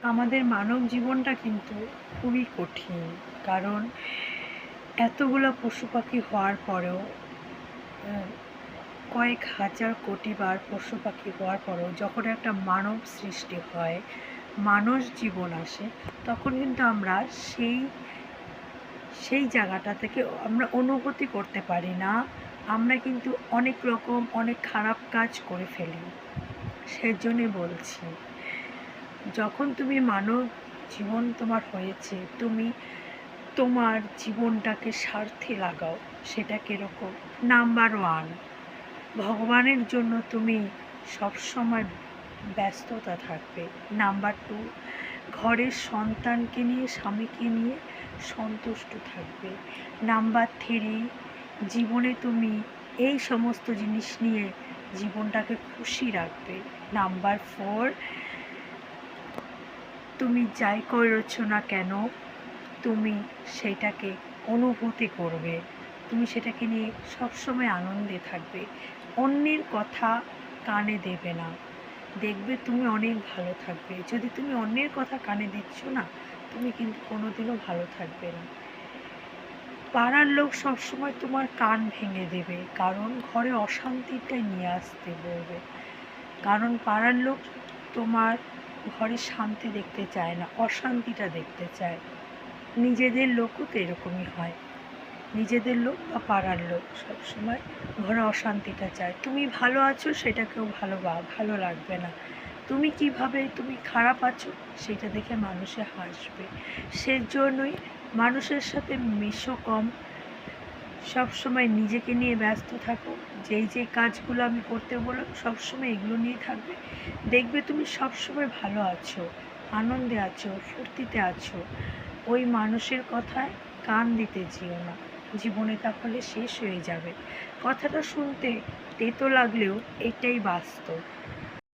আমাদের মানব জীবনটা কিন্তু খুবই কঠিন। কারণ এতগুলো পশু পাখি হওয়ার পরেও আহ, কয়েক হাজার কোটি বার পশু পাখি হওয়ার পরেও যখন একটা মানব সৃষ্টি হয়, মানুষ জীবন আসে, তখন কিন্তু আমরা সেই সেই জায়গাটা থেকে আমরা অনুভূতি করতে পারি না। আমরা কিন্তু অনেক রকম অনেক খারাপ কাজ করে ফেলি। সেজন্যই বলছি, যখন তুমি মানব জীবন তোমার হয়েছে, তুমি তোমার জীবনটাকে স্বার্থে লাগাও। সেটা কীরকম? নাম্বার ওয়ান, ভগবানের জন্য তুমি সবসময় ব্যস্ততা থাকবে। নাম্বার টু, ঘরের সন্তানকে নিয়ে, স্বামীকে নিয়ে সন্তুষ্ট থাকবে। নাম্বার থ্রি, জীবনে তুমি এই সমস্ত জিনিস নিয়ে জীবনটাকে খুশি রাখবে। নাম্বার ফোর, তুমি যাই করেছো না কেন, তুমি সেটাকে অনুভূতি করবে, তুমি সেটাকে নিয়ে সবসময় আনন্দে থাকবে। অন্যের কথা কানে দেবে না, দেখবে তুমি অনেক ভালো থাকবে। যদি তুমি অন্যের কথা কানে দিচ্ছ না, তুমি কিন্তু কোনোদিনও ভালো থাকবে না। পাড়ার লোক সবসময় তোমার কান ভেঙে দেবে, কারণ ঘরে অশান্তিটাই নিয়ে আসতে বলবে। কারণ পাড়ার লোক তোমার ঘরে শান্তি দেখতে চায় না, অশান্তিটা দেখতে চায়। নিজেদের লোকও তো এরকমই হয়। নিজেদের লোক বা পাড়ার লোক সবসময় ঘরে অশান্তিটা চায়। তুমি ভালো আছো সেটা কেউ ভালো লাগবে না। তুমি কিভাবে তুমি খারাপ আছো সেটা দেখে মানুষে হাসবে। সেজন্যই মানুষের সাথে মিশো কম, সবসময় নিজেকে নিয়ে ব্যস্ত থাকো। যে কাজগুলো আমি করতে বললাম সবসময় এগুলো নিয়ে থাকবে, দেখবে তুমি সবসময় ভালো আছো, আনন্দে আছো, ফুর্তিতে আছো। ওই মানুষের কথায় কান দিতে যেও না, জীবনে তাহলে শেষ হয়ে যাবে। কথাটা শুনতে তেতো লাগলেও এটাই বাস্তব।